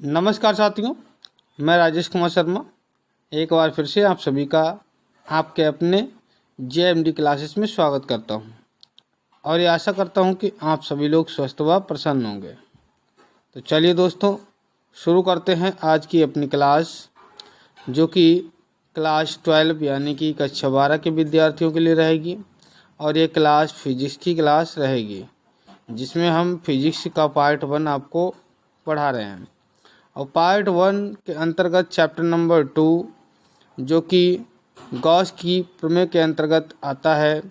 नमस्कार साथियों, मैं राजेश कुमार शर्मा एक बार फिर से आप सभी का आपके अपने JMD क्लासेस में स्वागत करता हूं और ये आशा करता हूं कि आप सभी लोग स्वस्थ व प्रसन्न होंगे। तो चलिए दोस्तों, शुरू करते हैं आज की अपनी क्लास, जो कि क्लास 12 यानी कि कक्षा 12 के विद्यार्थियों के लिए रहेगी। और ये क्लास फिजिक्स की क्लास रहेगी, जिसमें हम फिजिक्स का पार्ट 1 आपको पढ़ा रहे हैं। और पार्ट 1 के अंतर्गत चैप्टर नंबर 2, जो कि गॉस की प्रमेय के अंतर्गत आता है,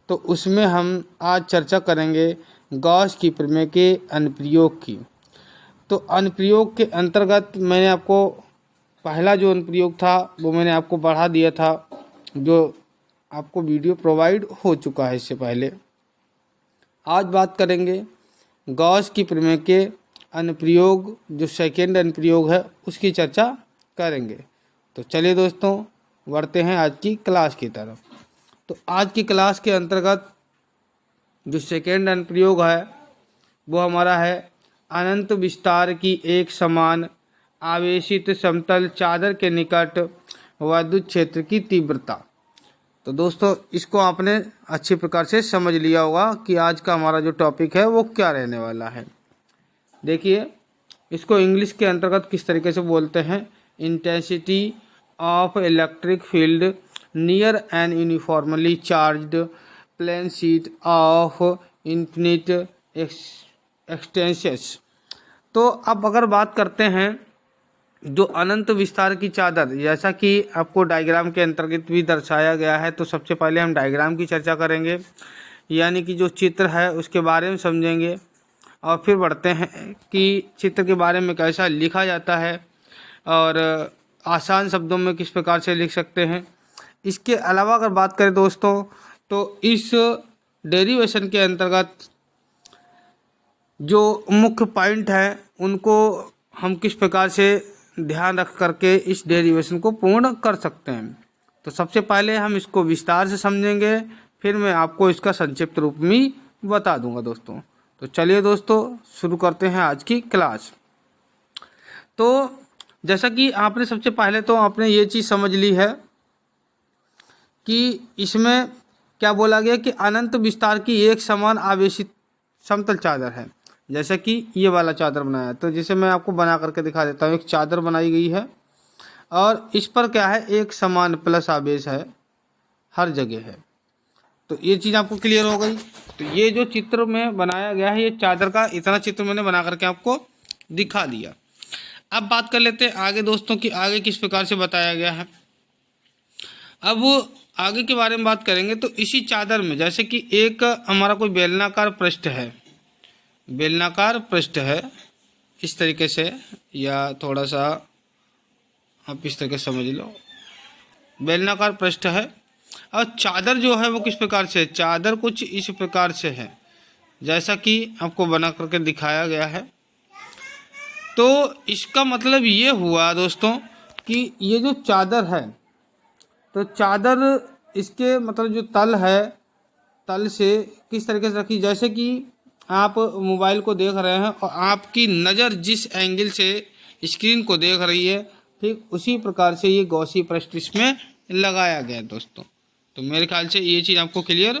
तो उसमें हम आज चर्चा करेंगे गॉस की प्रमेय के अनुप्रयोग की। तो अनुप्रयोग के अंतर्गत मैंने आपको पहला जो अनुप्रयोग था वो मैंने आपको बढ़ा दिया था, जो आपको वीडियो प्रोवाइड हो चुका है इससे पहले। आज बात करेंगे गॉस की प्रमेय के अनुप्रयोग, जो सेकेंड अनुप्रयोग है उसकी चर्चा करेंगे। तो चलिए दोस्तों, बढ़ते हैं आज की क्लास की तरफ। तो आज की क्लास के अंतर्गत जो सेकेंड अनुप्रयोग है वो हमारा है अनंत विस्तार की एक समान आवेशित समतल चादर के निकट विद्युत क्षेत्र की तीव्रता। तो दोस्तों, इसको आपने अच्छी प्रकार से समझ लिया होगा कि आज का हमारा जो टॉपिक है वो क्या रहने वाला है। देखिए, इसको इंग्लिश के अंतर्गत किस तरीके से बोलते हैं, intensity of electric field near an uniformly charged plane sheet of infinite extensions. तो अब अगर बात करते हैं जो अनंत विस्तार की चादर, जैसा कि आपको डायग्राम के अंतर्गत भी दर्शाया गया है, तो सबसे पहले हम डायग्राम की चर्चा करेंगे, यानी कि जो चित्र है उसके बारे में समझेंगे और फिर बढ़ते हैं कि चित्र के बारे में कैसा लिखा जाता है और आसान शब्दों में किस प्रकार से लिख सकते हैं। इसके अलावा अगर बात करें दोस्तों, तो इस डेरिवेशन के अंतर्गत जो मुख्य पॉइंट है उनको हम किस प्रकार से ध्यान रख करके इस डेरिवेशन को पूर्ण कर सकते हैं। तो सबसे पहले हम इसको विस्तार से समझेंगे, फिर मैं आपको इसका संक्षिप्त रूप में बता दूंगा दोस्तों। तो चलिए दोस्तों, शुरू करते हैं आज की क्लास। तो जैसा कि आपने सबसे पहले तो आपने ये चीज़ समझ ली है कि इसमें क्या बोला गया कि अनंत विस्तार की एक समान आवेशित समतल चादर है। जैसे कि ये वाला चादर बनाया है, तो जिसे मैं आपको बना करके दिखा देता हूँ। एक चादर बनाई गई है और इस पर क्या है, एक समान प्लस आवेश है, हर जगह है। तो ये चीज़ आपको क्लियर हो गई। तो ये जो चित्र में बनाया गया है, ये चादर का इतना चित्र मैंने बना करके आपको दिखा दिया। अब बात कर लेते हैं आगे दोस्तों कि आगे किस प्रकार से बताया गया है। अब आगे के बारे में बात करेंगे तो इसी चादर में जैसे कि एक हमारा कोई बेलनाकार पृष्ठ है, बेलनाकार पृष्ठ है इस तरीके से, या थोड़ा सा आप इस तरीके से समझ लो, बेलनाकार पृष्ठ है और चादर जो है वो किस प्रकार से, चादर कुछ इस प्रकार से है जैसा कि आपको बना करके दिखाया गया है। तो इसका मतलब ये हुआ दोस्तों कि ये जो चादर है, तो चादर इसके मतलब जो तल है, तल से किस तरीके से रखी, जैसे कि आप मोबाइल को देख रहे हैं और आपकी नज़र जिस एंगल से स्क्रीन को देख रही है, ठीक उसी प्रकार से ये गॉसी पृष्ठ इसमें लगाया गया है दोस्तों। तो मेरे ख्याल से ये चीज़ आपको क्लियर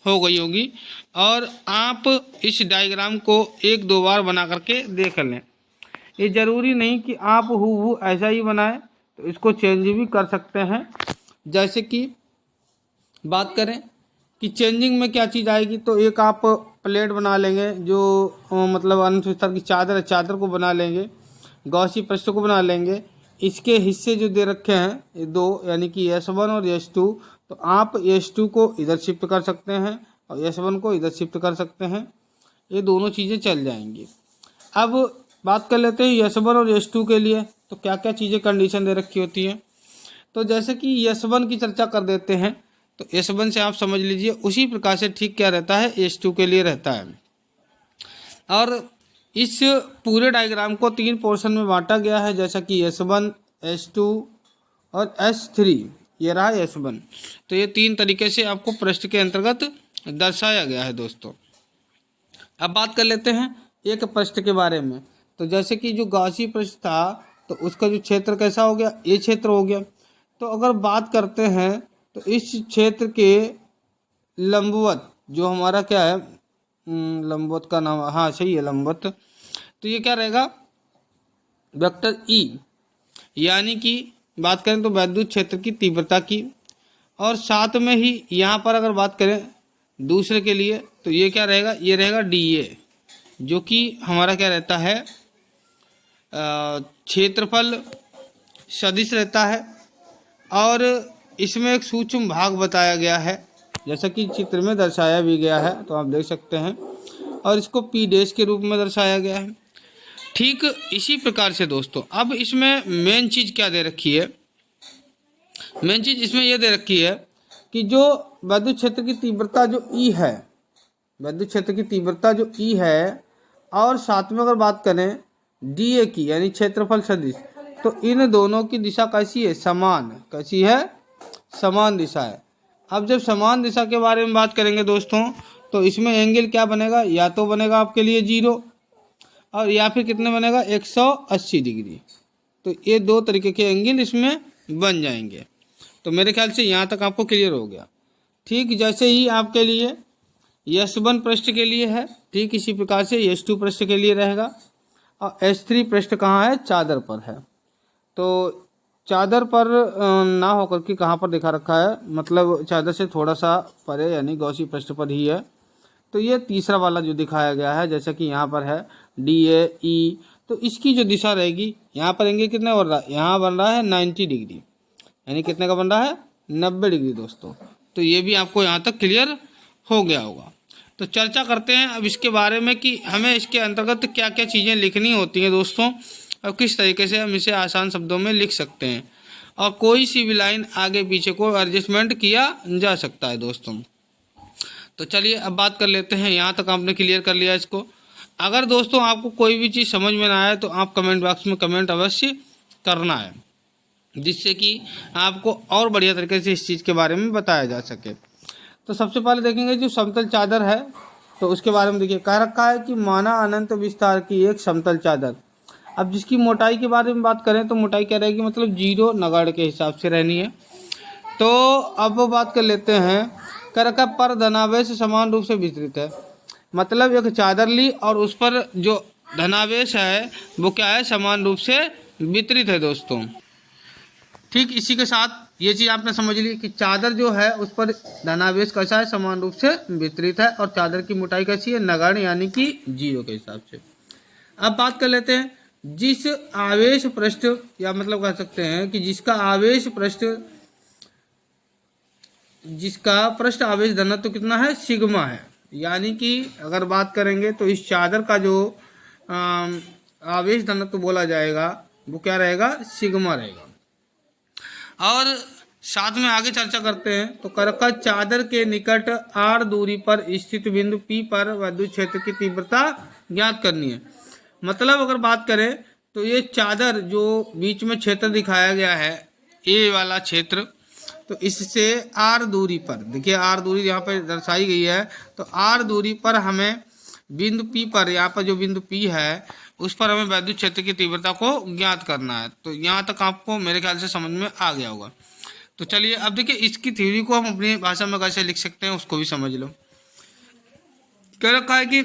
हो गई होगी। और आप इस डायग्राम को एक दो बार बना करके देख लें। ये ज़रूरी नहीं कि आप हूबहू ऐसा ही बनाएं, तो इसको चेंज भी कर सकते हैं। जैसे कि बात करें कि चेंजिंग में क्या चीज़ आएगी, तो एक आप प्लेट बना लेंगे, जो मतलब अनंत विस्तार की चादर है, चादर को बना लेंगे, गॉसी पृष्ठ को बना लेंगे। इसके हिस्से जो दे रखे हैं ये दो, यानी कि S1 और S2, तो आप S2 को इधर शिफ्ट कर सकते हैं और S1 को इधर शिफ्ट कर सकते हैं, ये दोनों चीज़ें चल जाएंगी। अब बात कर लेते हैं S1 और S2 के लिए, तो क्या क्या चीज़ें कंडीशन दे रखी होती हैं। तो जैसे कि S1 की चर्चा कर देते हैं, तो S1 से आप समझ लीजिए उसी प्रकार से ठीक क्या रहता है, S2 के लिए रहता है। और इस पूरे डायग्राम को 3 पोर्शन में बांटा गया है, जैसा कि S1, S2 और S3। ये रहा S1। तो ये 3 तरीके से आपको पृष्ठ के अंतर्गत दर्शाया गया है दोस्तों। अब बात कर लेते हैं एक पृष्ठ के बारे में। तो जैसे कि जो गॉसी पृष्ठ था तो उसका जो क्षेत्र कैसा हो गया, ये क्षेत्र हो गया। तो अगर बात करते हैं तो इस क्षेत्र के लंबवत जो हमारा क्या है, लंबवत का नाम, हाँ सही है लंबवत, तो ये क्या रहेगा वेक्टर ई, यानी कि बात करें तो वैद्युत क्षेत्र की तीव्रता की। और साथ में ही यहाँ पर अगर बात करें दूसरे के लिए तो ये क्या रहेगा, ये रहेगा डी ए, जो कि हमारा क्या रहता है क्षेत्रफल सदिश रहता है। और इसमें एक सूक्ष्म भाग बताया गया है जैसा कि चित्र में दर्शाया भी गया है, तो आप देख सकते हैं, और इसको पी डैश के रूप में दर्शाया गया है। ठीक इसी प्रकार से दोस्तों अब इसमें मेन चीज़ क्या दे रखी है, मेन चीज़ इसमें यह दे रखी है कि जो वैद्युत क्षेत्र की तीव्रता जो ई है, वैद्युत क्षेत्र की तीव्रता जो ई है, और साथ में अगर बात करें डी ए की यानी क्षेत्रफल सदिश, तो इन दोनों की दिशा कैसी है, समान, कैसी है, समान दिशा है। अब जब समान दिशा के बारे में बात करेंगे दोस्तों तो इसमें एंगल क्या बनेगा, या तो बनेगा आपके लिए 0 और या फिर कितने बनेगा 180 डिग्री। तो ये दो तरीके के एंगल इसमें बन जाएंगे। तो मेरे ख्याल से यहाँ तक आपको क्लियर हो गया। ठीक जैसे ही आपके लिए S1 पृष्ठ के लिए है, ठीक इसी प्रकार से S2 पृष्ठ के लिए रहेगा। और S3 पृष्ठ कहाँ है, चादर पर है। तो चादर पर ना होकर के कहाँ पर दिखा रखा है, मतलब चादर से थोड़ा सा परे यानी गॉसी पृष्ठ पर ही है। तो ये तीसरा वाला जो दिखाया गया है जैसा कि यहाँ पर है डी ए ई, तो इसकी जो दिशा रहेगी यहाँ पर एंगल कितना बन रहा है, यहाँ बन रहा है 90 डिग्री, यानी कितने का बन रहा है 90 डिग्री दोस्तों। तो ये भी आपको यहाँ तक क्लियर हो गया होगा। तो चर्चा करते हैं अब इसके बारे में कि हमें इसके अंतर्गत क्या क्या चीज़ें लिखनी होती हैं दोस्तों, और किस तरीके से हम इसे आसान शब्दों में लिख सकते हैं, और कोई सी भी लाइन आगे पीछे को एडजस्टमेंट किया जा सकता है दोस्तों। तो चलिए अब बात कर लेते हैं, यहाँ तक आपने क्लियर कर लिया इसको। अगर दोस्तों आपको कोई भी चीज़ समझ में ना आए तो आप कमेंट बॉक्स में कमेंट अवश्य करना है, जिससे कि आपको और बढ़िया तरीके से इस चीज़ के बारे में बताया जा सके। तो सबसे पहले देखेंगे जो समतल चादर है, तो उसके बारे में देखिए कह रखा है कि माना अनंत विस्तार की एक समतल चादर। अब जिसकी मोटाई के बारे में बात करें तो मोटाई क्या रहेगी, मतलब 0 नगाड़ के हिसाब से रहनी है। तो अब बात कर लेते हैं, कह रखा पर धनावेश समान रूप से वितरित है, मतलब एक चादर ली और उस पर जो धनावेश है वो क्या है, समान रूप से वितरित है दोस्तों। ठीक इसी के साथ ये चीज़ आपने समझ ली कि चादर जो है उस पर धनावेश कैसा है, समान रूप से वितरित है, और चादर की मोटाई कैसी है, नगण्य यानी कि 0 के हिसाब से। अब बात कर लेते हैं जिस आवेश पृष्ठ, या मतलब कह सकते हैं कि जिसका आवेश पृष्ठ, जिसका पृष्ठ आवेश घनत्व तो कितना है, सिग्मा है। यानी कि अगर बात करेंगे तो इस चादर का जो आवेश घनत्व तो बोला जाएगा वो क्या रहेगा, सिग्मा रहेगा। और साथ में आगे चर्चा करते हैं तो करका चादर के निकट r दूरी पर स्थित बिंदु P पर विद्युत क्षेत्र की तीव्रता ज्ञात करनी है। मतलब अगर बात करें तो ये चादर जो बीच में क्षेत्र दिखाया गया है ए वाला क्षेत्र, तो इससे r दूरी पर, देखिए r दूरी यहाँ पर दर्शाई गई है, तो r दूरी पर हमें बिंदु P पर, यहाँ पर जो बिंदु P है उस पर हमें विद्युत क्षेत्र की तीव्रता को ज्ञात करना है। तो यहाँ तक आपको मेरे ख्याल से समझ में आ गया होगा। तो चलिए अब देखिए इसकी थ्योरी को हम अपनी भाषा में कैसे लिख सकते हैं उसको भी समझ लो। कह रखा है कि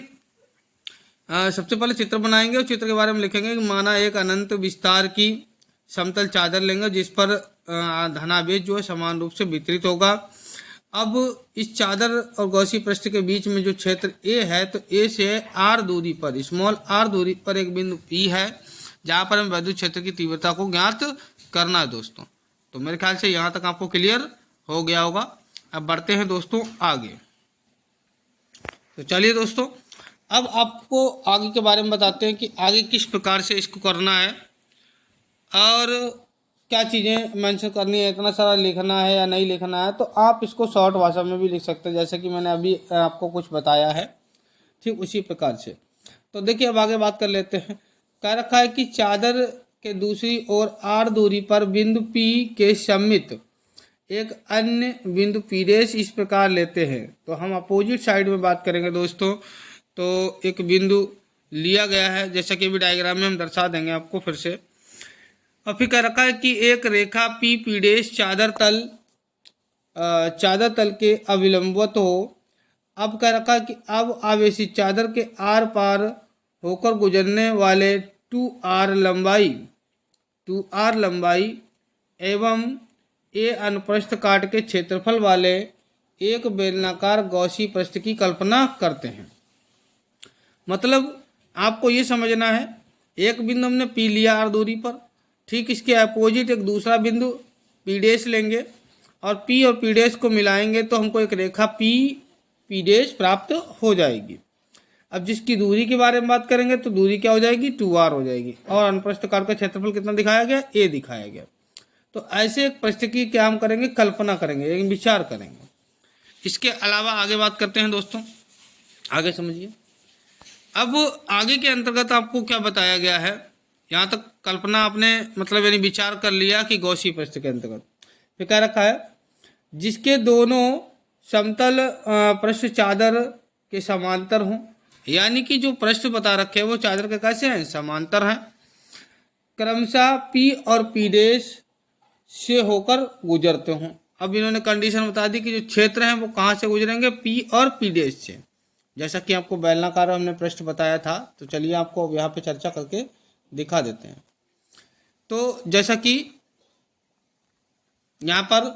सबसे पहले चित्र बनाएंगे और चित्र के बारे में लिखेंगे कि माना एक अनंत विस्तार की समतल चादर लेंगे जिस पर धनावेश जो है समान रूप से वितरित होगा। अब इस चादर और गॉसी पृष्ठ के बीच में जो क्षेत्र ए है, तो ए से r दूरी पर, स्मॉल r दूरी पर एक बिंदु P है जहां पर हम विद्युत क्षेत्र की तीव्रता को ज्ञात करना है दोस्तों। तो मेरे ख्याल से यहाँ तक आपको क्लियर हो गया होगा। अब बढ़ते हैं दोस्तों आगे। तो चलिए दोस्तों अब आपको आगे के बारे में बताते हैं कि आगे किस प्रकार से इसको करना है और क्या चीज़ें मेंशन करनी है, इतना सारा लिखना है या नहीं लिखना है। तो आप इसको शॉर्ट भाषा में भी लिख सकते हैं जैसे कि मैंने अभी आपको कुछ बताया है, ठीक उसी प्रकार से। तो देखिए अब आगे बात कर लेते हैं। कह रखा है कि चादर के दूसरी ओर r दूरी पर बिंदु P के समित एक अन्य बिंदु P डैश इस प्रकार लेते हैं। तो हम अपोजिट साइड में बात करेंगे दोस्तों। तो एक बिंदु लिया गया है, जैसा कि अभी डायग्राम में हम दर्शा देंगे आपको फिर से। और फिर कह रखा है कि एक रेखा पी पी डैश चादर तल के अविलंबवत हो। अब कह रखा है कि अब आवेशित चादर के आर पार होकर गुजरने वाले 2r लंबाई एवं ए अनुप्रस्थ काट के क्षेत्रफल वाले एक बेलनाकार गौसी पृष्ठ की कल्पना करते हैं। मतलब आपको ये समझना है, एक बिंदु हमने पी लिया आर दूरी पर, ठीक इसके अपोजिट एक दूसरा बिंदु पी डैश लेंगे और पी और पी डैश को मिलाएंगे तो हमको एक रेखा पी पी डैश प्राप्त हो जाएगी। अब जिसकी दूरी के बारे में बात करेंगे तो दूरी क्या हो जाएगी, 2r हो जाएगी, और अनुप्रस्थ काट का क्षेत्रफल कितना दिखाया गया, a दिखाया गया। तो ऐसे एक पृष्ठ की क्या हम करेंगे, कल्पना करेंगे, एक विचार करेंगे। इसके अलावा आगे बात करते हैं दोस्तों, आगे समझिए। अब आगे के अंतर्गत आपको क्या बताया गया है, यहाँ तक कल्पना आपने मतलब यानी विचार कर लिया कि गौसी पृष्ठ के अंतर्गत फिर क्या रखा है, जिसके दोनों समतल पृष्ठ चादर के समांतर हों, यानी कि जो पृष्ठ बता रखे हैं वो चादर के कैसे हैं, समांतर हैं, क्रमशः पी और पी डैश से होकर गुजरते हों। अब इन्होंने कंडीशन बता दी कि जो क्षेत्र हैं वो कहाँ से गुजरेंगे, पी और पी डैश से। जैसा कि आपको बेलनाकार हमने पृष्ठ बताया था, तो चलिए आपको यहाँ पे चर्चा करके दिखा देते हैं। तो जैसा कि यहाँ पर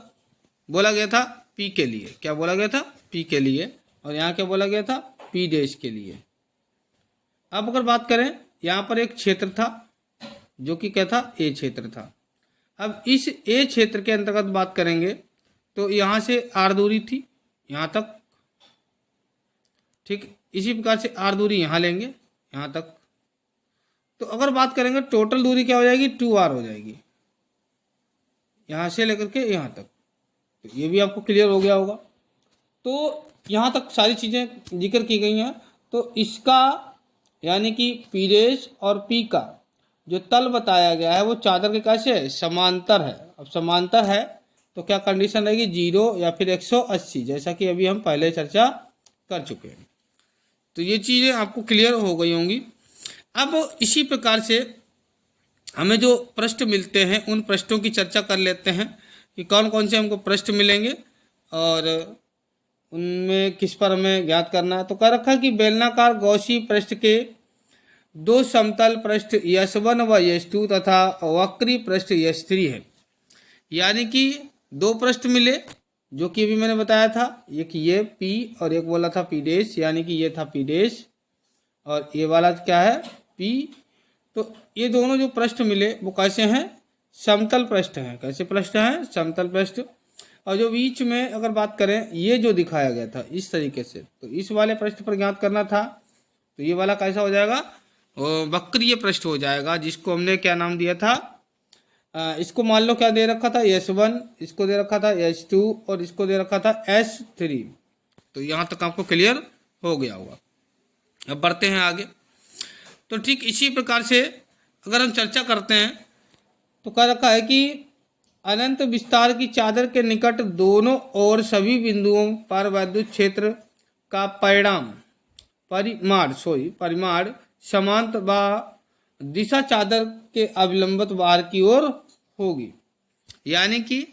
बोला गया था पी के लिए, क्या बोला गया था, पी के लिए, और यहाँ क्या बोला गया था, पी डैश के लिए। अब अगर बात करें, यहाँ पर एक क्षेत्र था जो कि क्या था, ए क्षेत्र था। अब इस ए क्षेत्र के अंतर्गत बात करेंगे तो यहाँ से आर दूरी थी यहाँ तक, ठीक इसी प्रकार से आर दूरी यहाँ लेंगे यहाँ तक। तो अगर बात करेंगे टोटल दूरी क्या हो जाएगी, 2r हो जाएगी यहाँ से लेकर के यहाँ तक। तो ये भी आपको क्लियर हो गया होगा। तो यहाँ तक सारी चीज़ें जिक्र की गई हैं। तो इसका यानी कि पी डैश और पी का जो तल बताया गया है वो चादर के कैसे है, समांतर है। अब समांतर है तो क्या कंडीशन रहेगी, 0 या फिर 180, जैसा कि अभी हम पहले चर्चा कर चुके हैं। तो ये चीज़ें आपको क्लियर हो गई होंगी। अब इसी प्रकार से हमें जो पृष्ठ मिलते हैं उन पृष्ठों की चर्चा कर लेते हैं कि कौन कौन से हमको पृष्ठ मिलेंगे और उनमें किस पर हमें ज्ञात करना है। तो कह रखा है कि बेलनाकार गौसी पृष्ठ के दो समतल पृष्ठ यश1 व यश2 तथा वक्री पृष्ठ यश3 है। यानी कि दो पृष्ठ मिले जो कि अभी मैंने बताया था, एक ये P और एक बोला था P डैश, यानी कि ये था P डैश और ये वाला क्या है P। तो ये दोनों जो पृष्ठ मिले वो कैसे हैं, समतल पृष्ठ हैं। कैसे पृष्ठ हैं, समतल पृष्ठ। और जो बीच में अगर बात करें ये जो दिखाया गया था इस तरीके से, तो इस वाले पृष्ठ पर ज्ञात करना था। तो ये वाला कैसा हो जाएगा, वक्रीय पृष्ठ हो जाएगा, जिसको हमने क्या नाम दिया था, इसको मान लो क्या दे रखा था, S1, इसको दे रखा था S2 और इसको दे रखा था S3। तो यहाँ तक आपको क्लियर हो गया होगा। अब बढ़ते हैं आगे। तो ठीक इसी प्रकार से अगर हम चर्चा करते हैं तो कह रखा है कि अनंत विस्तार की चादर के निकट दोनों और सभी बिंदुओं पर वैद्युत क्षेत्र का परिमाण समांतर व दिशा चादर के अविलंबित बाहर की ओर होगी। यानी कि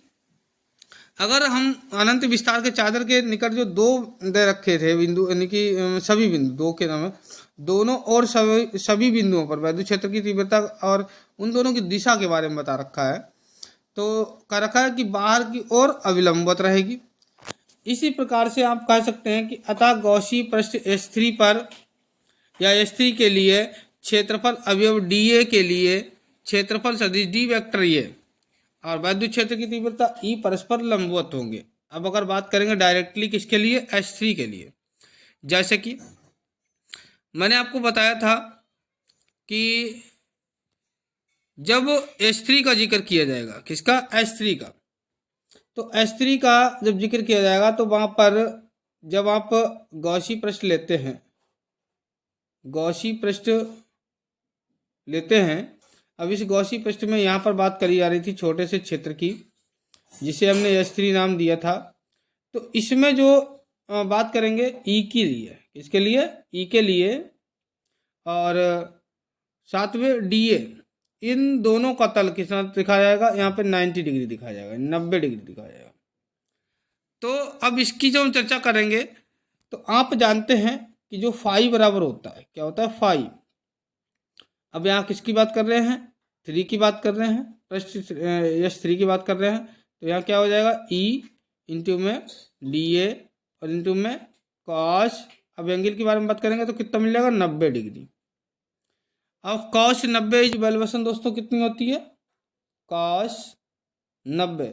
अगर हम अनंत विस्तार के चादर के निकट जो दो दे रखे थे बिंदु, यानी कि सभी बिंदु, दो के नाम है, दोनों और सभी बिंदुओं पर वैद्युत क्षेत्र की तीव्रता और उन दोनों की दिशा के बारे में बता रखा है। तो कह रखा है कि बाहर की ओर अविलंबित रहेगी। इसी प्रकार से आप कह सकते हैं कि अतः गौसी पृष्ठ S3 पर या S3 के लिए क्षेत्रफल अवयव dA के लिए क्षेत्रफल सदिश D वेक्टर ये और वैद्युत क्षेत्र की तीव्रता E परस्पर लंबवत होंगे। अब अगर बात करेंगे डायरेक्टली किसके लिए, S3 के लिए, जैसे कि मैंने आपको बताया था कि जब S3 का जिक्र किया जाएगा, किसका, S3 का, तो S3 का जब जिक्र किया जाएगा तो वहाँ पर जब आप गौसी पृष्ठ लेते हैं, गौसी पृष्ठ लेते हैं, अब इस गौसी पृष्ठ में यहाँ पर बात करी जा रही थी छोटे से क्षेत्र की जिसे हमने S3 नाम दिया था। तो इसमें जो बात करेंगे E के लिए, किसके लिए, E के लिए, और साथ में DA, इन दोनों का तल कितना दिखाया जाएगा, यहाँ पे 90 डिग्री दिखाया जाएगा, 90 डिग्री दिखाया जाएगा। तो अब इसकी जब हम चर्चा करेंगे तो आप जानते हैं कि जो फाई बराबर होता है, क्या होता है, फाई। अब यहाँ किसकी बात कर रहे हैं, 3 की बात कर रहे हैं, पृष्ठ यश 3 की बात कर रहे हैं। तो यहाँ क्या हो जाएगा, E इंटू में DA और इंटू में कॉस। अब एंगल के बारे में बात करेंगे तो कितना मिल जाएगा, 90 डिग्री। अब कॉस 90 इज वैल्यूएशन दोस्तों कितनी होती है, कॉस 90।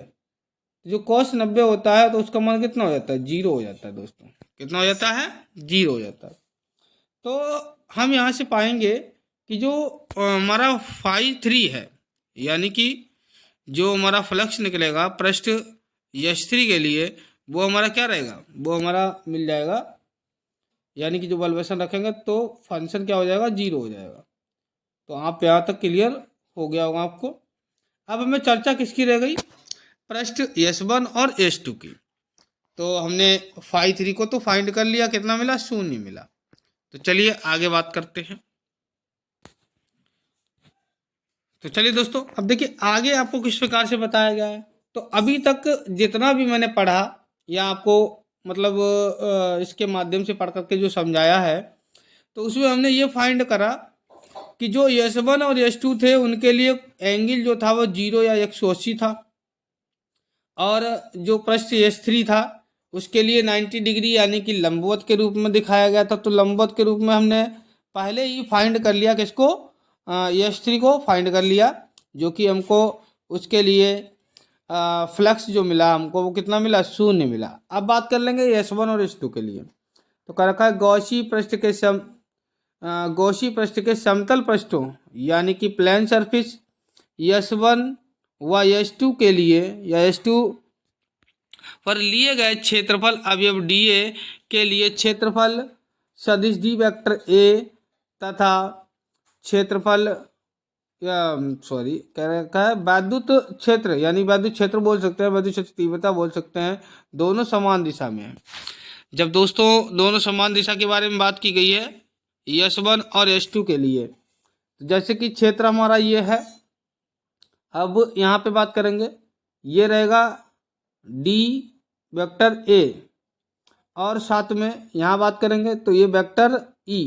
जो कॉस 90 होता है तो उसका मान कितना हो जाता है, 0 हो जाता है दोस्तों। कितना हो जाता है, 0 हो जाता है। तो हम यहाँ से पाएंगे कि जो हमारा फाई 3 है, यानी कि जो हमारा फ्लक्स निकलेगा पृष्ठ यश 3 के लिए, वो हमारा क्या रहेगा, वो हमारा मिल जाएगा, यानी कि जो वैल्यूएशन रखेंगे तो फंक्शन क्या हो जाएगा, 0 हो जाएगा। तो आप यहाँ तक क्लियर हो गया होगा आपको। अब हमें चर्चा किसकी रह गई, पृष्ठ S1 और S2 की। तो हमने फाई 3 को तो फाइंड कर लिया, कितना मिला, 0 मिला। तो चलिए आगे बात करते हैं। तो चलिए दोस्तों, अब देखिए आगे आपको किस प्रकार से बताया गया है। तो अभी तक जितना भी मैंने पढ़ा या आपको मतलब इसके माध्यम से पढ़ करके जो समझाया है, तो उसमें हमने ये फाइंड करा कि जो S1 और S2 थे उनके लिए एंगल जो था वो 0 या 180 था, और जो पृष्ठ S3 था उसके लिए 90 डिग्री यानी कि लंबवत के रूप में दिखाया गया था। तो लंबवत के रूप में हमने पहले ही फाइंड कर लिया किसको, S3 को फाइंड कर लिया, जो कि हमको उसके लिए फ्लक्स जो मिला हमको वो कितना मिला, 0 मिला। अब बात कर लेंगे S1 और S2 के लिए। तो कर रखा है गौसी पृष्ठ के समतल पृष्ठों यानी कि प्लेन सरफेस S1 व S2 के लिए या S2 पर लिए गए क्षेत्रफल अवयव DA के लिए क्षेत्रफल सदिश D वेक्टर A तथा क्षेत्रफल कह रखा है वैद्युत क्षेत्र, यानी वैद्युत क्षेत्र बोल सकते हैं, वैद्युत क्षेत्र तीव्रता बोल सकते हैं, दोनों समान दिशा में है। जब दोस्तों दोनों समान दिशा के बारे में बात की गई है S1 और S2 के लिए, जैसे कि क्षेत्र हमारा ये है, अब यहाँ पे बात करेंगे, ये रहेगा D वेक्टर A और साथ में यहाँ बात करेंगे तो ये वेक्टर E।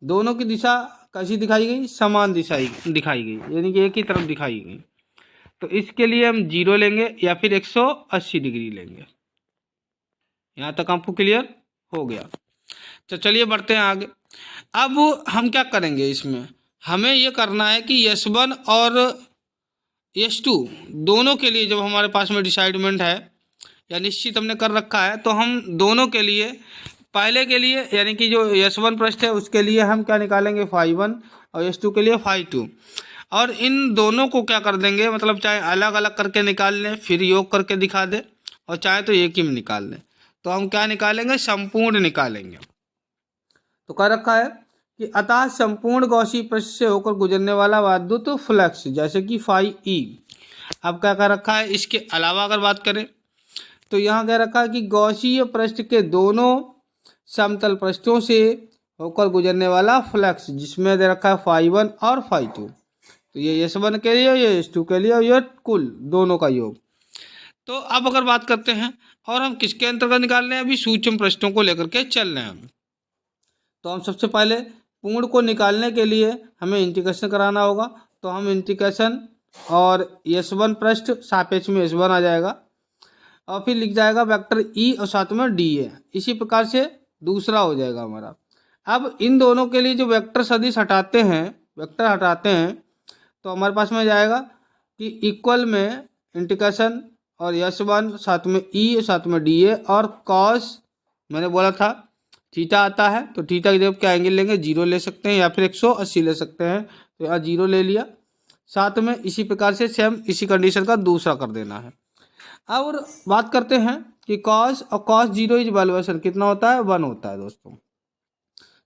दोनों की दिशा कैसी दिखाई गई, समान दिशा दिखाई गई, यानी कि एक ही तरफ दिखाई गई। तो इसके लिए हम 0 लेंगे या फिर 180 डिग्री लेंगे। यहाँ तक आपको क्लियर हो गया। तो चलिए बढ़ते हैं आगे। अब हम क्या करेंगे, इसमें हमें ये करना है कि S1 और S2 दोनों के लिए जब हमारे पास में डिसाइडमेंट है या निश्चित हमने कर रखा है, तो हम दोनों के लिए पहले के लिए यानी कि जो S1 पृष्ठ है उसके लिए हम क्या निकालेंगे, फाई 1 और S2 के लिए फाई 2, और इन दोनों को क्या कर देंगे, मतलब चाहे अलग अलग करके निकाल लें फिर योग करके दिखा दे, और चाहे तो एक ही में निकाल लें। तो हम क्या निकालेंगे, संपूर्ण निकालेंगे। तो कह रखा है कि अतः संपूर्ण गौसी पृष्ठ से होकर गुजरने वाला वैद्युत फ्लक्स जैसे कि फाई E। अब क्या कह रखा है, इसके अलावा अगर बात करें तो यहाँ कह रखा है कि गौसीय पृष्ठ के दोनों समतल पृष्ठों से होकर गुजरने वाला फ्लक्स, जिसमें दे रखा है फाई 1 और फाई 2। तो ये S1 के लिए, ये S2 के लिए, और ये कुल दोनों का योग। तो अब अगर बात करते हैं और हम किसके अंतर्गत निकाल रहे हैं, अभी सूक्ष्म पृष्ठों को लेकर के चल रहे हैं। तो हम सबसे पहले पूर्ण को निकालने के लिए हमें इंटीग्रेशन कराना होगा। तो हम इंटीग्रेशन और S1 पृष्ठ सापेक्ष में S1 आ जाएगा, और फिर लिख जाएगा वेक्टर E और साथ में DA। इसी प्रकार से दूसरा हो जाएगा हमारा। अब इन दोनों के लिए जो वेक्टर सदिश हटाते हैं तो हमारे पास में जाएगा कि इक्वल में इंटीग्रेशन और S1 साथ में E और साथ में DA, और कॉस मैंने बोला था थीटा आता है, तो थीटा की जगह क्या एंगल लेंगे, 0 ले सकते हैं या फिर 180 ले सकते हैं। तो यहाँ 0 ले लिया, साथ में इसी प्रकार से सेम इसी कंडीशन का दूसरा कर देना है। और बात करते हैं कि कॉस और कॉस 0 इज वैल्यूएशन कितना होता है, 1 होता है दोस्तों।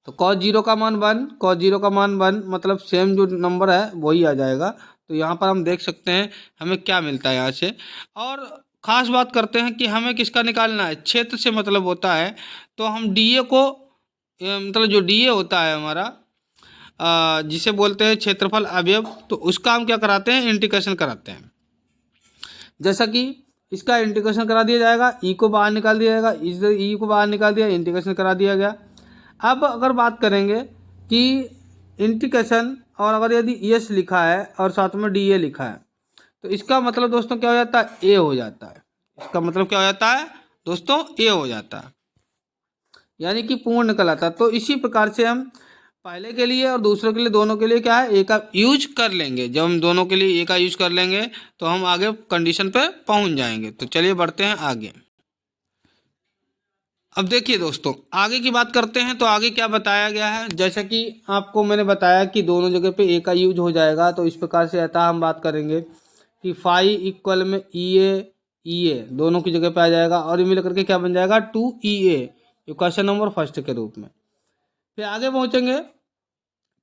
तो कॉस 0 का मान 1, कॉस 0 का मान 1, मतलब सेम जो नंबर है वही आ जाएगा। तो यहाँ पर हम देख सकते हैं हमें क्या मिलता है यहाँ से। और ख़ास बात करते हैं कि हमें किसका निकालना है, क्षेत्र से मतलब होता है। तो हम DA को मतलब जो DA होता है हमारा जिसे बोलते हैं क्षेत्रफल अवयव, तो उसका हम क्या कराते हैं, इंटीग्रेशन कराते हैं। जैसा कि इसका इंटीग्रेशन करा दिया जाएगा, ई को बाहर निकाल दिया जाएगा, इस ई को बाहर निकाल दिया, इंटीग्रेशन करा दिया गया। अब अगर बात करेंगे कि इंटीग्रेशन और अगर यदि एस लिखा है और साथ में डी ए लिखा है, तो इसका मतलब दोस्तों क्या हो जाता है, ए हो जाता है। इसका मतलब क्या हो जाता है दोस्तों, ए हो जाता है, यानी कि पूर्ण निकल आता है। तो इसी प्रकार से हम पहले के लिए और दूसरों के लिए, दोनों के लिए क्या है, ए का यूज कर लेंगे। जब हम दोनों के लिए ए का यूज कर लेंगे तो हम आगे कंडीशन पे पहुंच जाएंगे। तो चलिए बढ़ते हैं आगे। अब देखिए दोस्तों, आगे की बात करते हैं। तो आगे क्या बताया गया है, जैसा कि आपको मैंने बताया कि दोनों जगह पे ए का यूज हो जाएगा। तो इस प्रकार से अतः हम बात करेंगे कि फाई इक्वल में ई ए दोनों की जगह पे आ जाएगा, और ये मिल करके क्या बन जाएगा, 2EA, क्वेश्चन नंबर फर्स्ट के रूप में। फिर आगे पहुंचेंगे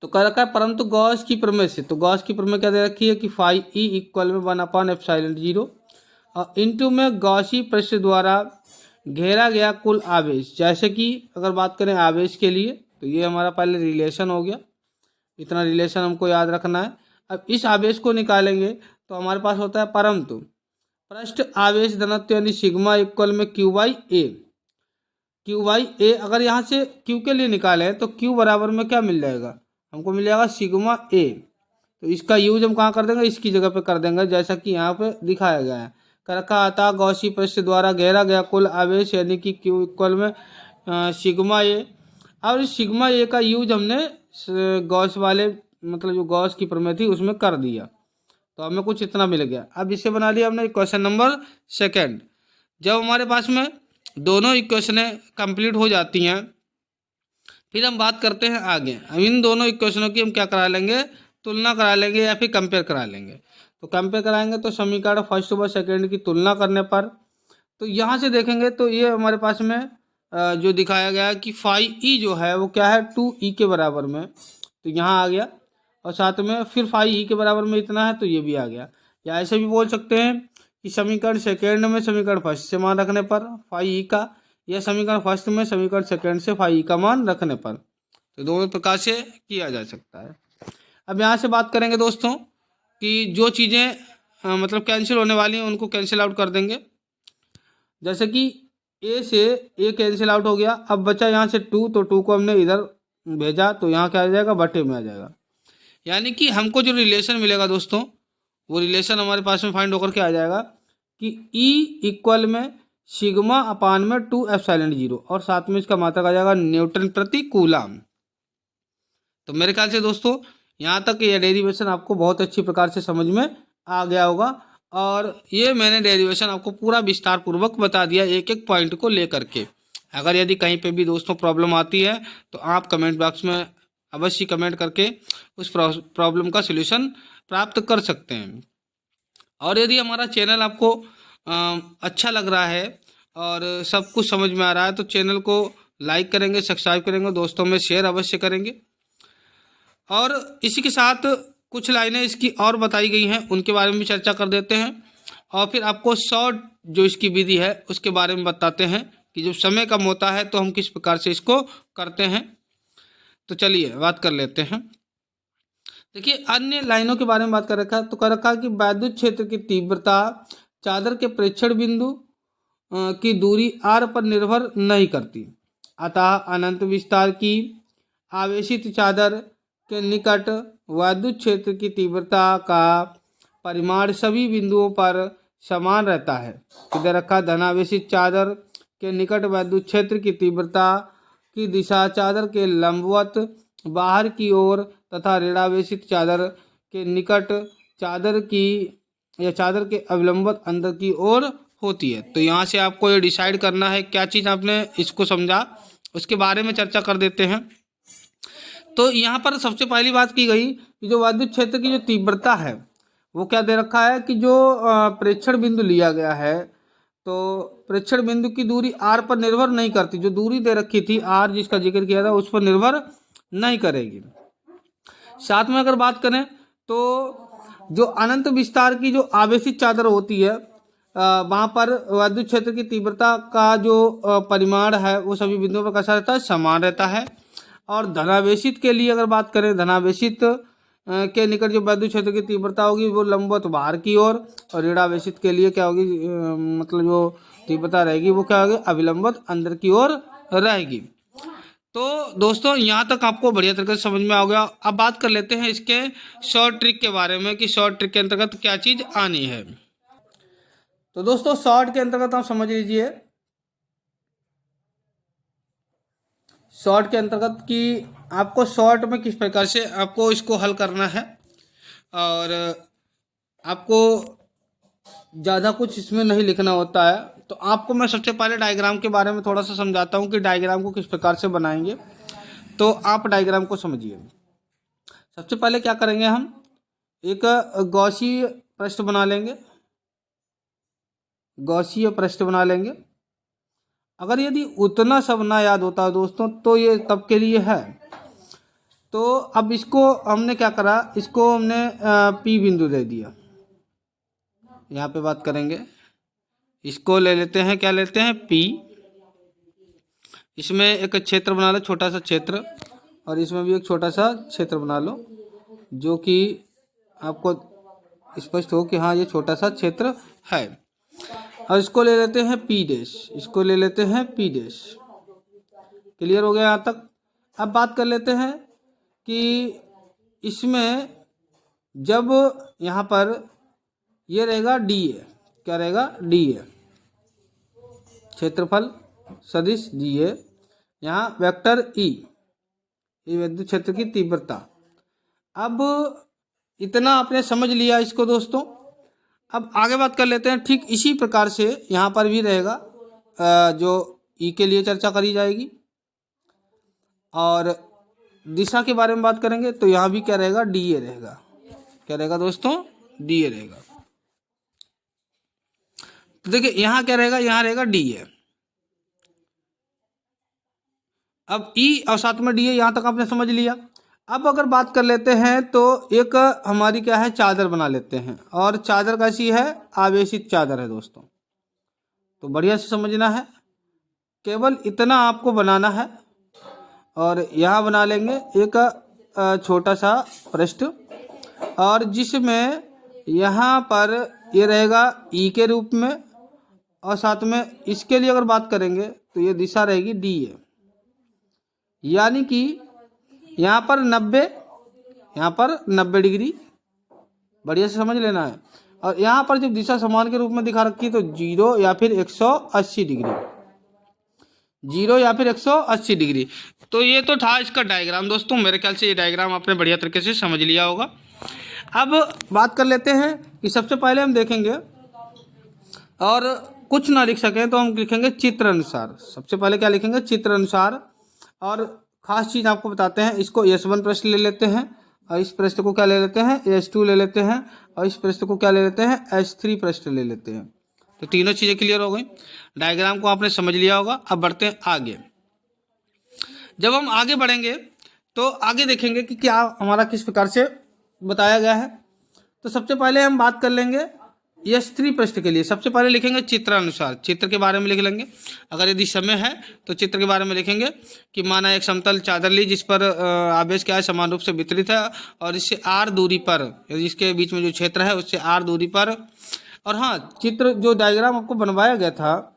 तो कह रखा है परंतु गॉस की प्रमेय से, तो गॉस की प्रमेय क्या दे रखी है कि फाई ई इक्वल में 1/ε0 और इंटू में गॉसी पृष्ठ द्वारा घेरा गया कुल आवेश। जैसे कि अगर बात करें आवेश के लिए, तो ये हमारा पहले रिलेशन हो गया, इतना रिलेशन हमको याद रखना है। अब इस आवेश को निकालेंगे तो हमारे पास होता है परंतु पृष्ठ आवेश घनत्व यानी सिग्मा इक्वल में क्यू बाई ए। अगर यहाँ से क्यू के लिए निकालें तो क्यू बराबर में क्या मिल जाएगा, हमको मिल जाएगा सिग्मा ए। तो इसका यूज हम कहाँ कर देंगे, इसकी जगह पे कर देंगे, जैसा कि यहाँ पे दिखाया गया है। कर रखा आता गॉसी पृष्ठ द्वारा घेरा गया कुल आवेश यानी कि क्यू इक्वल में सिग्मा ए। और इस सिग्मा ए का यूज हमने गॉस वाले, मतलब जो गॉस की प्रमेय थी उसमें कर दिया, तो हमें कुछ इतना मिल गया। अब इसे बना लिया हमने क्वेश्चन नंबर सेकेंड। जब हमारे पास में दोनों इक्वेशनें कंप्लीट हो जाती हैं, फिर हम बात करते हैं आगे। अब इन दोनों इक्वेशनों की हम क्या करा लेंगे, तुलना करा लेंगे या फिर कंपेयर करा लेंगे। तो कंपेयर कराएंगे तो समीकरण फर्स्ट व सेकेंड की तुलना करने पर, तो यहाँ से देखेंगे तो ये हमारे पास में जो दिखाया गया है कि फाई ई जो है वो क्या है, 2E के बराबर में, तो यहाँ आ गया। और साथ में फिर फाई ई के बराबर में इतना है, तो ये भी आ गया। या ऐसे भी बोल सकते हैं कि समीकरण सेकेंड में समीकरण फर्स्ट से मान रखने पर फाई ई का, या समीकरण फर्स्ट में समीकरण सेकेंड से फाई ई का मान रखने पर, तो दोनों प्रकार से किया जा सकता है। अब यहाँ से बात करेंगे दोस्तों कि जो चीज़ें मतलब कैंसिल होने वाली हैं उनको कैंसिल आउट कर देंगे। जैसे कि ए से ए कैंसिल आउट हो गया, अब बचा यहाँ से 2, तो 2 को हमने इधर भेजा तो यहाँ क्या आ जाएगा, बटे में आ जाएगा। यानी कि हमको जो रिलेशन मिलेगा दोस्तों, वो रिलेशन हमारे पास में फाइंड होकर के आ जाएगा कि E इक्वल में सिग्मा अपान में 2ε0 और साथ में इसका मात्रक आ जाएगा न्यूटन प्रति कूलम। तो मेरे ख्याल से दोस्तों यहाँ तक ये डेरिवेशन आपको बहुत अच्छी प्रकार से समझ में आ गया होगा, और ये मैंने डेरिवेशन आपको पूरा विस्तार पूर्वक बता दिया एक एक पॉइंट को लेकर के। अगर यदि कहीं पे भी दोस्तों प्रॉब्लम आती है तो आप कमेंट बॉक्स में अवश्य कमेंट करके उस प्रॉब्लम का सलूशन प्राप्त कर सकते हैं। और यदि हमारा चैनल आपको अच्छा लग रहा है और सब कुछ समझ में आ रहा है तो चैनल को लाइक करेंगे, सब्सक्राइब करेंगे, दोस्तों में शेयर अवश्य करेंगे। और इसी के साथ कुछ लाइनें इसकी और बताई गई हैं, उनके बारे में भी चर्चा कर देते हैं, और फिर आपको शॉर्ट जो इसकी विधि है उसके बारे में बताते हैं कि जब समय कम होता है तो हम किस प्रकार से इसको करते हैं। तो चलिए बात कर लेते हैं। देखिए अन्य लाइनों के बारे में बात कर रखा है। तो कर रखा है कि वैद्युत क्षेत्र की तीव्रता चादर के प्रेक्षण बिंदु की दूरी r पर निर्भर नहीं करती, अतः अनंत विस्तार की आवेशित चादर के निकट वैद्युत क्षेत्र की तीव्रता का परिमाण सभी बिंदुओं पर समान रहता है। इधर रखा धनावेशित चादर के निकट वैद्युत क्षेत्र की तीव्रता की दिशा चादर के लंबवत बाहर की ओर तथा ऋणावेशित चादर के निकट चादर की या चादर के अवलंबत अंदर की ओर होती है। तो यहाँ से आपको ये डिसाइड करना है क्या चीज़ आपने इसको समझा, उसके बारे में चर्चा कर देते हैं। तो यहाँ पर सबसे पहली बात की गई कि जो वैद्युत क्षेत्र की जो तीव्रता है वो क्या दे रखा है कि जो प्रेक्षण बिंदु लिया गया है, तो प्रेक्षण बिंदु की दूरी r पर निर्भर नहीं करती। जो दूरी दे रखी थी r जिसका जिक्र किया था उस पर निर्भर नहीं करेगी। साथ में अगर बात करें तो जो अनंत विस्तार की जो आवेशित चादर होती है वहाँ पर वैद्युत क्षेत्र की तीव्रता का जो परिमाण है वो सभी बिंदुओं पर कैसा रहता है, समान रहता है। और धनावेशित के लिए अगर बात करें, धनावेशित के निकट जो वैद्युत क्षेत्र की तीव्रता होगी वो लंबवत बाहर की ओर, और ऋणावेशित के लिए क्या होगी, मतलब जो तीव्रता रहेगी वो क्या होगी, अभिलंबवत अंदर की ओर रहेगी। तो दोस्तों यहाँ तक आपको बढ़िया तरीके से समझ में आ गया। अब बात कर लेते हैं इसके शॉर्ट ट्रिक के बारे में कि शॉर्ट ट्रिक के अंतर्गत क्या चीज आनी है। तो दोस्तों शॉर्ट के अंतर्गत आप समझ लीजिए, शॉर्ट के अंतर्गत कि आपको शॉर्ट में किस प्रकार से आपको इसको हल करना है, और आपको ज़्यादा कुछ इसमें नहीं लिखना होता है। तो आपको मैं सबसे पहले डायग्राम के बारे में थोड़ा सा समझाता हूँ कि डायग्राम को किस प्रकार से बनाएंगे। तो आप डायग्राम को समझिए। सबसे पहले क्या करेंगे, हम एक गॉसीय पृष्ठ बना लेंगे, गॉसीय पृष्ठ बना लेंगे। अगर यदि उतना सब ना याद होता है दोस्तों तो ये तब के लिए है। तो अब इसको हमने क्या करा, इसको हमने पी बिंदु दे दिया। यहाँ पे बात करेंगे, इसको ले लेते हैं, क्या लेते हैं, पी। इसमें एक क्षेत्र बना लो, छोटा सा क्षेत्र, और इसमें भी एक छोटा सा क्षेत्र बना लो जो कि आपको स्पष्ट हो कि हाँ ये छोटा सा क्षेत्र है। और इसको ले लेते हैं पी डैश, इसको ले लेते हैं पी डैश। क्लियर हो गया यहाँ तक। अब बात कर लेते हैं कि इसमें जब यहाँ पर ये रहेगा डी ए, क्या रहेगा, डी ए, क्षेत्रफल सदिश डी ए, यहाँ वेक्टर ई, ये विद्युत क्षेत्र की तीव्रता। अब इतना आपने समझ लिया इसको दोस्तों। अब आगे बात कर लेते हैं। ठीक इसी प्रकार से यहाँ पर भी रहेगा, जो ई के लिए चर्चा करी जाएगी, और दिशा के बारे में बात करेंगे तो यहाँ भी क्या रहेगा, डी ए रहेगा। क्या रहेगा दोस्तों, डी ए रहेगा। तो देखिए यहाँ क्या रहेगा, यहाँ रहेगा डी ए। अब ई और साथ में डी ए, यहाँ तक आपने समझ लिया। अब अगर बात कर लेते हैं तो एक हमारी क्या है, चादर बना लेते हैं, और चादर कैसी है, आवेशित चादर है दोस्तों। तो बढ़िया से समझना है, केवल इतना आपको बनाना है। और यहाँ बना लेंगे एक छोटा सा पृष्ठ, और जिसमें यहाँ पर ये रहेगा ई के रूप में, और साथ में इसके लिए अगर बात करेंगे तो ये दिशा रहेगी डी ए, यानी कि यहाँ पर 90, यहाँ पर 90 डिग्री, बढ़िया से समझ लेना है। और यहाँ पर जब दिशा समान के रूप में दिखा रखी है तो 0 या फिर 180 डिग्री, 0 या फिर 180 डिग्री। तो ये तो था इसका डायग्राम दोस्तों। मेरे ख्याल से ये डायग्राम आपने बढ़िया तरीके से समझ लिया होगा। अब बात कर लेते हैं कि सबसे पहले हम देखेंगे, और कुछ ना लिख सकें तो हम लिखेंगे चित्र अनुसार। सबसे पहले क्या लिखेंगे, चित्र अनुसार। और खास चीज़ आपको बताते हैं, इसको S1 पृष्ठ ले लेते हैं, और इस पृष्ठ को क्या ले लेते हैं, S2 ले लेते हैं, और इस पृष्ठ को क्या ले लेते हैं, S3 पृष्ठ ले लेते हैं। तो तीनों चीज़ें क्लियर हो गई। डायग्राम को आपने समझ लिया होगा। अब बढ़ते हैं आगे। जब हम आगे बढ़ेंगे तो आगे देखेंगे कि क्या हमारा किस प्रकार से बताया गया है। तो सबसे पहले हम बात कर लेंगे S3 पृष्ठ के लिए। सबसे पहले लिखेंगे चित्र अनुसार, चित्र के बारे में लिख लेंगे। अगर यदि समय है तो चित्र के बारे में लिखेंगे कि माना एक समतल चादर ली जिस पर आवेश क्या है, समान रूप से वितरित है, और इससे r दूरी पर, इसके बीच में जो क्षेत्र है उससे r दूरी पर। और हाँ, चित्र जो डायग्राम आपको बनवाया गया था,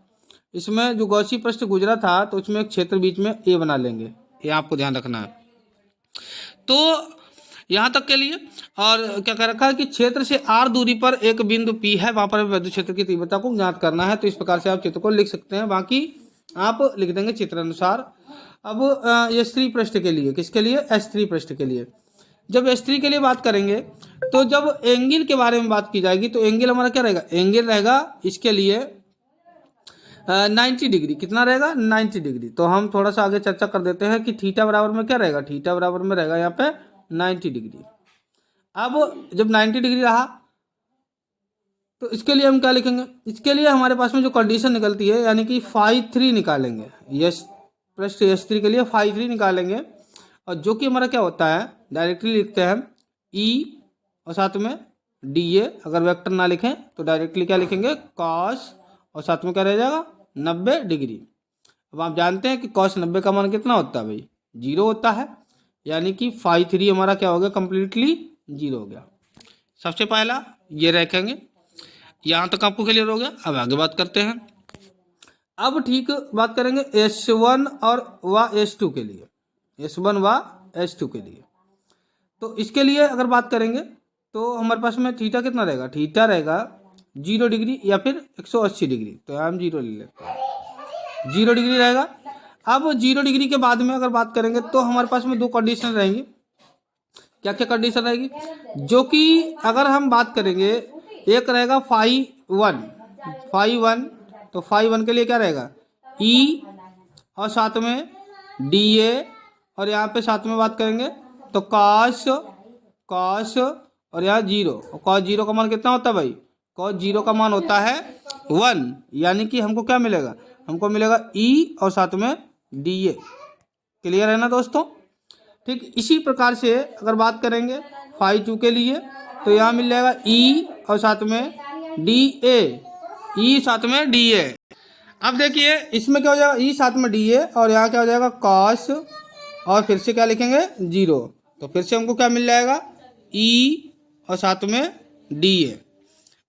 इसमें जो गॉसी पृष्ठ गुजरा था तो उसमें एक क्षेत्र बीच में ए बना लेंगे, ये आपको ध्यान रखना है। तो यहाँ तक के लिए, और क्या कर रखा है कि क्षेत्र से r दूरी पर एक बिंदु P है, वहाँ पर विद्युत क्षेत्र की तीव्रता को ज्ञात करना है। तो इस प्रकार से आप चित्र को लिख सकते हैं, बाकी आप लिख देंगे चित्र अनुसार। अब S3 पृष्ठ के लिए, किसके लिए, S3 पृष्ठ के लिए। जब S3 के लिए बात करेंगे तो जब एंगल के बारे में बात की जाएगी तो एंगल हमारा क्या रहेगा, एंगल रहेगा इसके लिए 90 डिग्री। कितना रहेगा, 90 डिग्री। तो हम थोड़ा सा आगे चर्चा कर देते हैं कि थीटा बराबर में क्या रहेगा, थीटा बराबर में रहेगा यहाँ पे 90 डिग्री। अब जब 90 डिग्री रहा तो इसके लिए हम क्या लिखेंगे, इसके लिए हमारे पास में जो कंडीशन निकलती है, यानी कि φ3 निकालेंगे। यस पृष्ठ S3 के लिए φ3 निकालेंगे, और जो कि हमारा क्या होता है, डायरेक्टली लिखते हैं E और साथ में DA। अगर वेक्टर ना लिखें तो डायरेक्टली क्या लिखेंगे, cos, और साथ में क्या रह जाएगा, 90 डिग्री। अब आप जानते हैं कि cos 90 का मान कितना होता है भाई, जीरो होता है, यानी कि फाई 3 हमारा क्या हो गया, कम्प्लीटली जीरो हो गया। सबसे पहला ये रखेंगे, यहाँ तक आपको क्लियर हो गया। अब आगे बात करते हैं। अब ठीक बात करेंगे S1 और व S2 के लिए, S1 व S2 के लिए। तो इसके लिए अगर बात करेंगे तो हमारे पास में थीटा कितना रहेगा, थीटा रहेगा 0 डिग्री या फिर 180 डिग्री। तो हम 0 ले लेते हैं, 0 डिग्री रहेगा। अब 0 डिग्री के बाद में अगर बात करेंगे तो हमारे पास में दो कंडीशन रहेंगी। क्या क्या कंडीशन रहेगी, जो कि अगर हम बात करेंगे, एक रहेगा φ1, φ1, तो φ1 के लिए क्या रहेगा, E और साथ में DA, और यहाँ पे साथ में बात करेंगे तो cos और यहाँ 0, और cos 0 का मान कितना होता है भाई, cos 0 का मान होता है 1, यानी कि हमको क्या मिलेगा, हमको मिलेगा E और साथ में DA। क्लियर है ना दोस्तों। ठीक इसी प्रकार से अगर बात करेंगे φ2 के लिए, तो यहाँ मिल जाएगा E और साथ में DA, E साथ में DA। अब देखिए इसमें क्या हो जाएगा, E साथ में DA, और यहाँ क्या हो जाएगा cos, और फिर से क्या लिखेंगे 0, तो फिर से हमको क्या मिल जाएगा E और साथ में DA।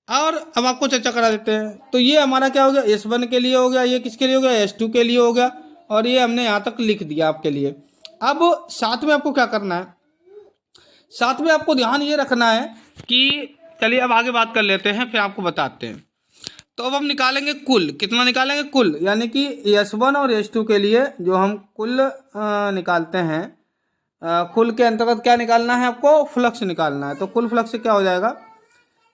और अब आपको चर्चा करा देते हैं। तो ये हमारा क्या हो गया, S1 के लिए हो गया, ये किसके लिए हो गया, S2 के लिए हो गया, और ये हमने यहाँ तक लिख दिया आपके लिए। अब साथ में आपको क्या करना है, साथ में आपको ध्यान ये रखना है कि चलिए अब आगे बात कर लेते हैं, फिर आपको बताते हैं। तो अब हम निकालेंगे कुल, कितना निकालेंगे, कुल, यानी कि S1 और S2 के लिए जो हम कुल निकालते हैं, कुल के अंतर्गत क्या निकालना है आपको, फ्लक्स निकालना है। तो कुल फ्लक्स क्या हो जाएगा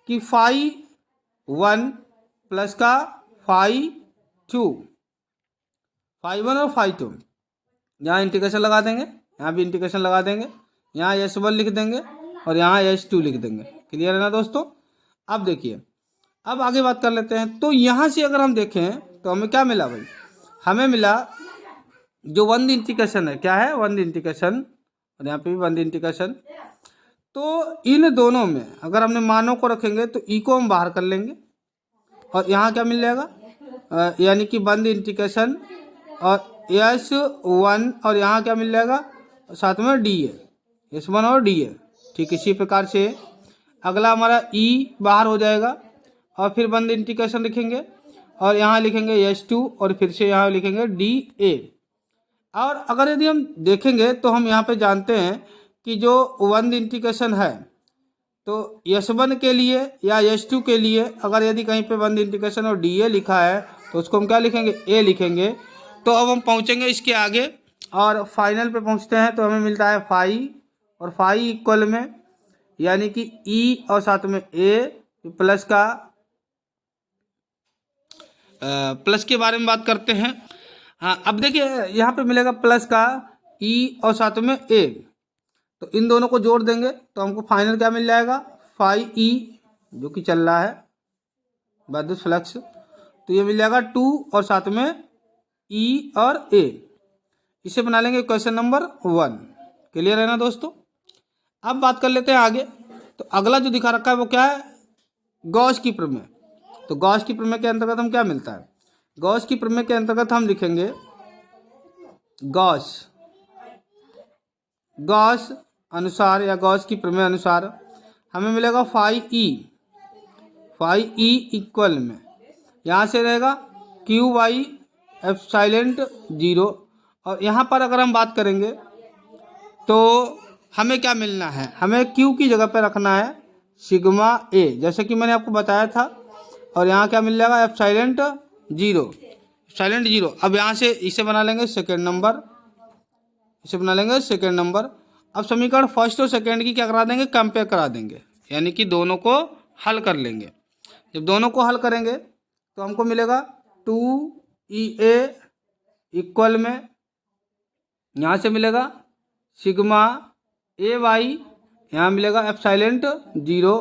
कि φ1 प्लस का φ2, φ1 और φ2, यहाँ इंटीग्रेशन लगा देंगे, यहाँ भी इंटीग्रेशन लगा देंगे, यहाँ S1 लिख देंगे और यहाँ S2 लिख देंगे। क्लियर है ना दोस्तों। अब देखिए अब आगे बात कर लेते हैं। तो यहाँ से अगर हम देखें तो हमें क्या मिला भाई, हमें मिला जो वन इंटीग्रेशन है, क्या है वन इंटीग्रेशन, और यहाँ पे भी वन इंटीग्रेशन। तो इन दोनों में अगर हमने मानों को रखेंगे तो ई को हम बाहर कर लेंगे, और यहाँ क्या मिल जाएगा, यानी कि बंद इंटीग्रेशन और S1, और यहाँ क्या मिल जाएगा साथ में DA, S1 और DA। ठीक इसी प्रकार से अगला हमारा E बाहर हो जाएगा, और फिर बंद इंटीग्रेशन लिखेंगे, और यहाँ लिखेंगे S2, और फिर से यहाँ लिखेंगे DA। और अगर यदि हम देखेंगे तो हम यहाँ पे जानते हैं कि जो वन इंटीग्रेशन है, तो S1 के लिए या S2 के लिए अगर यदि कहीं पे वन इंटीग्रेशन और DA लिखा है तो उसको हम क्या लिखेंगे, A लिखेंगे। तो अब हम पहुँचेंगे इसके आगे और फाइनल पे पहुँचते हैं, तो हमें मिलता है फाई, और फाई इक्वल में यानी कि E और साथ में A प्लस का प्लस के बारे में बात करते हैं। हाँ अब देखिए यहाँ पे मिलेगा प्लस का E और साथ में A, तो इन दोनों को जोड़ देंगे तो हमको फाइनल क्या मिल जाएगा, फाई E जो कि चल रहा है विद्युत फ्लक्स, तो ये मिल जाएगा 2 और साथ में E और A। इसे बना लेंगे क्वेश्चन नंबर 1। क्लियर है ना दोस्तों। अब बात कर लेते हैं आगे। तो अगला जो दिखा रखा है वो क्या है, गॉस की प्रमेय। तो गॉस की प्रमेय के अंतर्गत हम क्या मिलता है, गॉस की प्रमेय के अंतर्गत हम लिखेंगे गॉस अनुसार या गॉस की प्रमेय अनुसार हमें मिलेगा फाई ई इक्वल में यहाँ से रहेगा Q बाई एप्सिलॉन 0, और यहाँ पर अगर हम बात करेंगे तो हमें क्या मिलना है, हमें Q की जगह पर रखना है सिग्मा A, जैसे कि मैंने आपको बताया था, और यहाँ क्या मिल जाएगा एप्सिलॉन 0। अब यहाँ से इसे बना लेंगे सेकेंड नंबर, इसे बना लेंगे सेकेंड नंबर। अब समीकरण फर्स्ट और सेकेंड की क्या करा देंगे, कंपेयर करा देंगे, यानी कि दोनों को हल कर लेंगे। जब दोनों को हल करेंगे तो हमको मिलेगा 2EA इक्वल में यहाँ से मिलेगा सिग्मा A बाई यहाँ मिलेगा एप्सिलॉन 0,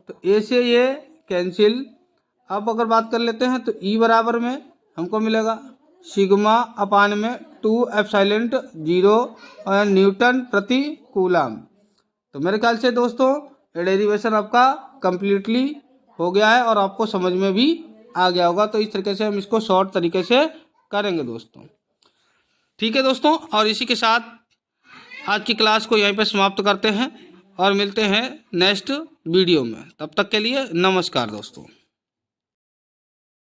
तो A से ये कैंसिल। अब अगर बात कर लेते हैं तो E बराबर में हमको मिलेगा सिग्मा अपान में 2 एप्सिलॉन 0 और न्यूटन प्रति कूलम। तो मेरे ख्याल से दोस्तों ये डेरिवेशन आपका कंप्लीटली हो गया है और आपको समझ में भी आ गया होगा। तो इस तरीके से हम इसको शॉर्ट तरीके से करेंगे दोस्तों। ठीक है दोस्तों, और इसी के साथ आज की क्लास को यहीं पे समाप्त करते हैं और मिलते हैं नेक्स्ट वीडियो में। तब तक के लिए नमस्कार दोस्तों।